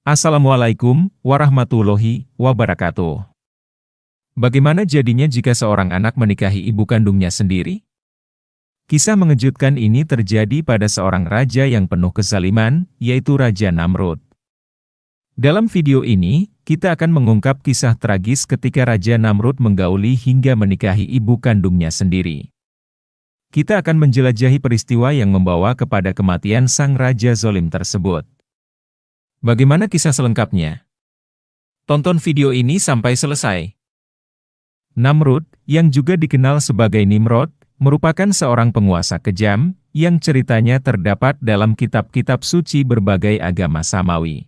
Assalamualaikum warahmatullahi wabarakatuh. Bagaimana jadinya jika seorang anak menikahi ibu kandungnya sendiri? Kisah mengejutkan ini terjadi pada seorang raja yang penuh kezaliman, yaitu Raja Namrud. Dalam video ini, kita akan mengungkap kisah tragis ketika Raja Namrud menggauli hingga menikahi ibu kandungnya sendiri. Kita akan menjelajahi peristiwa yang membawa kepada kematian sang raja zalim tersebut. Bagaimana kisah selengkapnya? Tonton video ini sampai selesai. Namrud, yang juga dikenal sebagai Nimrod, merupakan seorang penguasa kejam, yang ceritanya terdapat dalam kitab-kitab suci berbagai agama samawi.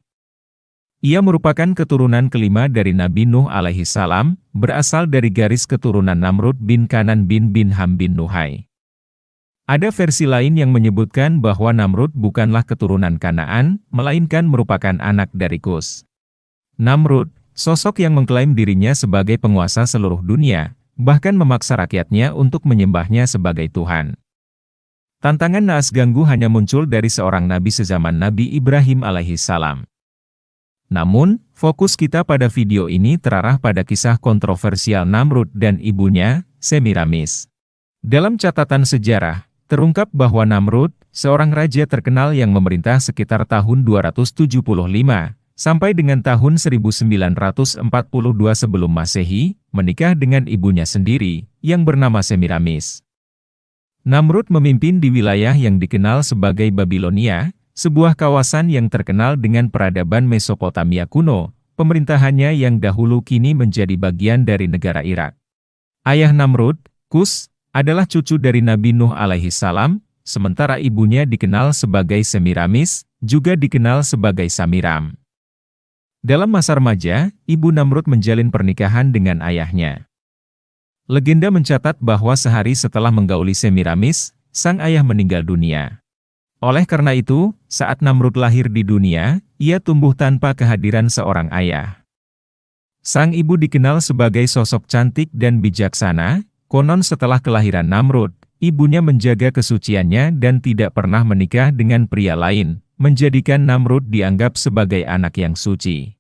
Ia merupakan keturunan kelima dari Nabi Nuh alaihi salam, berasal dari garis keturunan Namrud bin Kanan bin Ham bin Nuhai. Ada versi lain yang menyebutkan bahwa Namrud bukanlah keturunan Kanaan, melainkan merupakan anak dari Kus. Namrud, sosok yang mengklaim dirinya sebagai penguasa seluruh dunia, bahkan memaksa rakyatnya untuk menyembahnya sebagai Tuhan. Tantangan naas ganggu hanya muncul dari seorang nabi sezaman Nabi Ibrahim alaihi salam. Namun, fokus kita pada video ini terarah pada kisah kontroversial Namrud dan ibunya, Semiramis. Dalam catatan sejarah, terungkap bahwa Namrud, seorang raja terkenal yang memerintah sekitar tahun 275, sampai dengan tahun 1942 sebelum Masehi, menikah dengan ibunya sendiri, yang bernama Semiramis. Namrud memimpin di wilayah yang dikenal sebagai Babilonia, sebuah kawasan yang terkenal dengan peradaban Mesopotamia kuno, pemerintahannya yang dahulu kini menjadi bagian dari negara Irak. Ayah Namrud, Kus, adalah cucu dari Nabi Nuh alaihi salam, sementara ibunya dikenal sebagai Semiramis, juga dikenal sebagai Samiram. Dalam masa remaja, ibu Namrud menjalin pernikahan dengan ayahnya. Legenda mencatat bahwa sehari setelah menggauli Semiramis, sang ayah meninggal dunia. Oleh karena itu, saat Namrud lahir di dunia, ia tumbuh tanpa kehadiran seorang ayah. Sang ibu dikenal sebagai sosok cantik dan bijaksana. Konon setelah kelahiran Namrud, ibunya menjaga kesuciannya dan tidak pernah menikah dengan pria lain, menjadikan Namrud dianggap sebagai anak yang suci.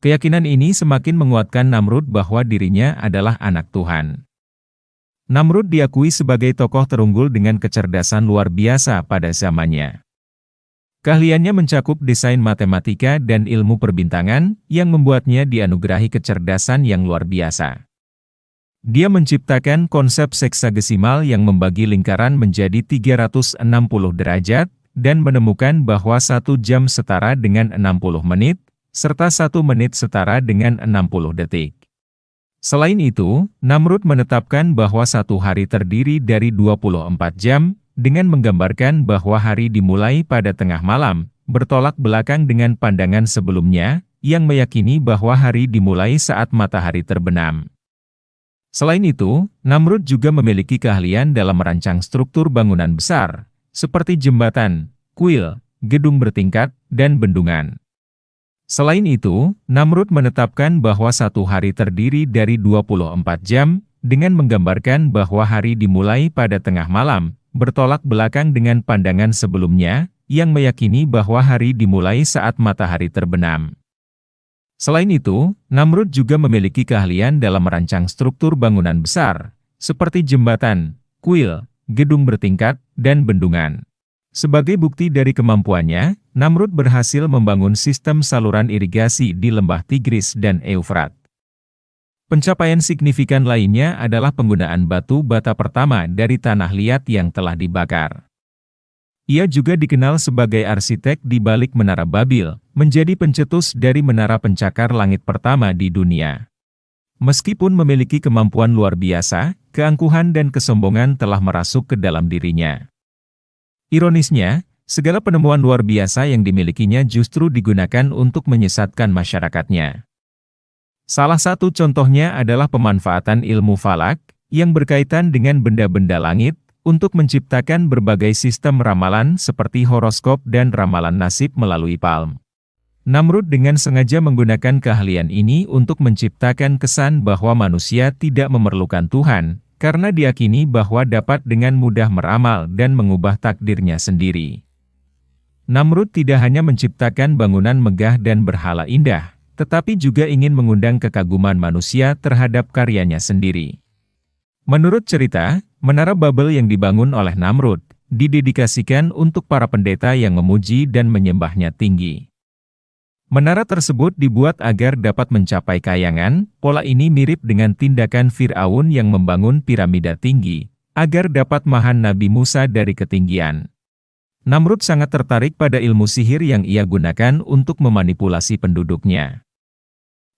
Keyakinan ini semakin menguatkan Namrud bahwa dirinya adalah anak Tuhan. Namrud diakui sebagai tokoh terunggul dengan kecerdasan luar biasa pada zamannya. Keahliannya mencakup desain matematika dan ilmu perbintangan, yang membuatnya dianugerahi kecerdasan yang luar biasa. Dia menciptakan konsep seksagesimal yang membagi lingkaran menjadi 360 derajat, dan menemukan bahwa 1 jam setara dengan 60 menit, serta 1 menit setara dengan 60 detik. Selain itu, Namrud menetapkan bahwa satu hari terdiri dari 24 jam, dengan menggambarkan bahwa hari dimulai pada tengah malam, bertolak belakang dengan pandangan sebelumnya, yang meyakini bahwa hari dimulai saat matahari terbenam. Selain itu, Namrud juga memiliki keahlian dalam merancang struktur bangunan besar, seperti jembatan, kuil, gedung bertingkat, dan bendungan. Selain itu, Namrud menetapkan bahwa satu hari terdiri dari 24 jam, dengan menggambarkan bahwa hari dimulai pada tengah malam, bertolak belakang dengan pandangan sebelumnya, yang meyakini bahwa hari dimulai saat matahari terbenam. Selain itu, Namrud juga memiliki keahlian dalam merancang struktur bangunan besar, seperti jembatan, kuil, gedung bertingkat, dan bendungan. Sebagai bukti dari kemampuannya, Namrud berhasil membangun sistem saluran irigasi di lembah Tigris dan Eufrat. Pencapaian signifikan lainnya adalah penggunaan batu bata pertama dari tanah liat yang telah dibakar. Ia juga dikenal sebagai arsitek di balik Menara Babil, menjadi pencetus dari menara pencakar langit pertama di dunia. Meskipun memiliki kemampuan luar biasa, keangkuhan dan kesombongan telah merasuk ke dalam dirinya. Ironisnya, segala penemuan luar biasa yang dimilikinya justru digunakan untuk menyesatkan masyarakatnya. Salah satu contohnya adalah pemanfaatan ilmu falak, yang berkaitan dengan benda-benda langit, untuk menciptakan berbagai sistem ramalan seperti horoskop dan ramalan nasib melalui palm. Namrud dengan sengaja menggunakan keahlian ini untuk menciptakan kesan bahwa manusia tidak memerlukan Tuhan, karena diyakini bahwa dapat dengan mudah meramal dan mengubah takdirnya sendiri. Namrud tidak hanya menciptakan bangunan megah dan berhala indah, tetapi juga ingin mengundang kekaguman manusia terhadap karyanya sendiri. Menurut cerita, Menara Babel yang dibangun oleh Namrud, didedikasikan untuk para pendeta yang memuji dan menyembahnya tinggi. Menara tersebut dibuat agar dapat mencapai kayangan. Pola ini mirip dengan tindakan Fir'aun yang membangun piramida tinggi, agar dapat mahan Nabi Musa dari ketinggian. Namrud sangat tertarik pada ilmu sihir yang ia gunakan untuk memanipulasi penduduknya.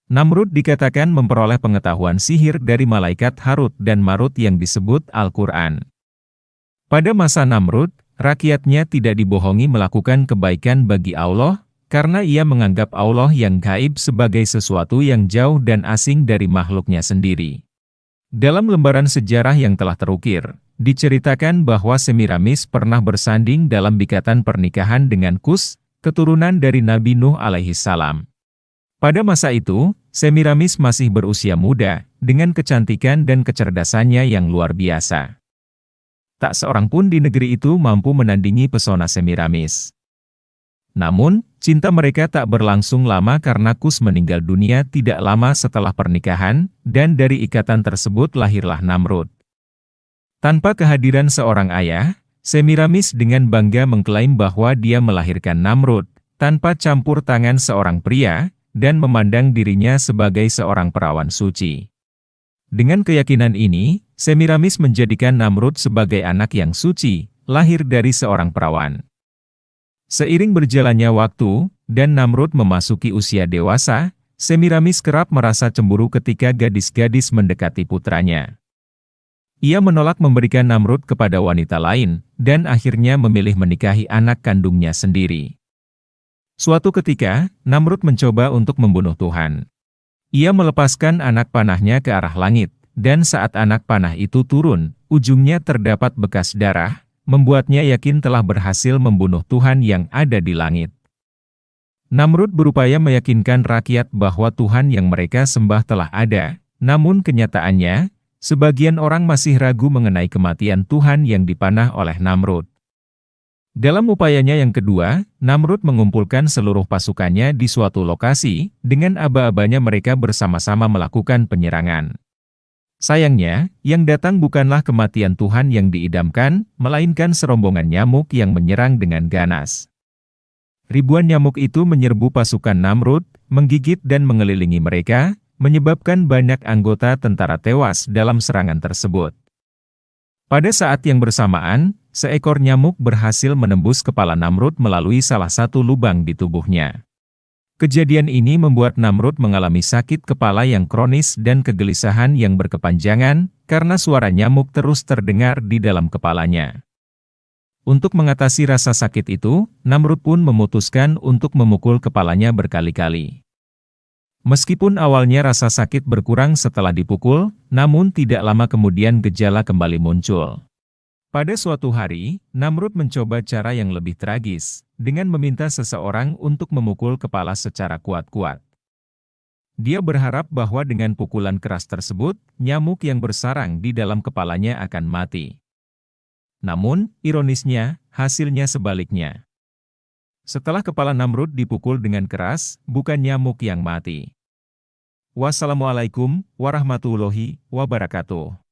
Namrud dikatakan memperoleh pengetahuan sihir dari malaikat Harut dan Marut yang disebut Al-Quran. Pada masa Namrud, rakyatnya tidak dibohongi melakukan kebaikan bagi Allah, karena ia menganggap Allah yang gaib sebagai sesuatu yang jauh dan asing dari makhluknya sendiri. Dalam lembaran sejarah yang telah terukir, diceritakan bahwa Semiramis pernah bersanding dalam bikatan pernikahan dengan Kus, keturunan dari Nabi Nuh alaihissalam. Pada masa itu, Semiramis masih berusia muda, dengan kecantikan dan kecerdasannya yang luar biasa. Tak seorang pun di negeri itu mampu menandingi pesona Semiramis. Namun, cinta mereka tak berlangsung lama karena Kus meninggal dunia tidak lama setelah pernikahan, dan dari ikatan tersebut lahirlah Namrud. Tanpa kehadiran seorang ayah, Semiramis dengan bangga mengklaim bahwa dia melahirkan Namrud, tanpa campur tangan seorang pria, dan memandang dirinya sebagai seorang perawan suci. Dengan keyakinan ini, Semiramis menjadikan Namrud sebagai anak yang suci, lahir dari seorang perawan. Seiring berjalannya waktu, dan Namrud memasuki usia dewasa, Semiramis kerap merasa cemburu ketika gadis-gadis mendekati putranya. Ia menolak memberikan Namrud kepada wanita lain, dan akhirnya memilih menikahi anak kandungnya sendiri. Suatu ketika, Namrud mencoba untuk membunuh Tuhan. Ia melepaskan anak panahnya ke arah langit, dan saat anak panah itu turun, ujungnya terdapat bekas darah, membuatnya yakin telah berhasil membunuh Tuhan yang ada di langit. Namrud berupaya meyakinkan rakyat bahwa Tuhan yang mereka sembah telah ada, namun kenyataannya, sebagian orang masih ragu mengenai kematian Tuhan yang dipanah oleh Namrud. Dalam upayanya yang kedua, Namrud mengumpulkan seluruh pasukannya di suatu lokasi, dengan aba-abanya mereka bersama-sama melakukan penyerangan. Sayangnya, yang datang bukanlah kematian Tuhan yang diidamkan, melainkan serombongan nyamuk yang menyerang dengan ganas. Ribuan nyamuk itu menyerbu pasukan Namrud, menggigit dan mengelilingi mereka, menyebabkan banyak anggota tentara tewas dalam serangan tersebut. Pada saat yang bersamaan, seekor nyamuk berhasil menembus kepala Namrud melalui salah satu lubang di tubuhnya. Kejadian ini membuat Namrud mengalami sakit kepala yang kronis dan kegelisahan yang berkepanjangan, karena suara nyamuk terus terdengar di dalam kepalanya. Untuk mengatasi rasa sakit itu, Namrud pun memutuskan untuk memukul kepalanya berkali-kali. Meskipun awalnya rasa sakit berkurang setelah dipukul, namun tidak lama kemudian gejala kembali muncul. Pada suatu hari, Namrud mencoba cara yang lebih tragis, dengan meminta seseorang untuk memukul kepala secara kuat-kuat. Dia berharap bahwa dengan pukulan keras tersebut, nyamuk yang bersarang di dalam kepalanya akan mati. Namun, ironisnya, hasilnya sebaliknya. Setelah kepala Namrud dipukul dengan keras, bukan nyamuk yang mati. Wassalamualaikum warahmatullahi wabarakatuh.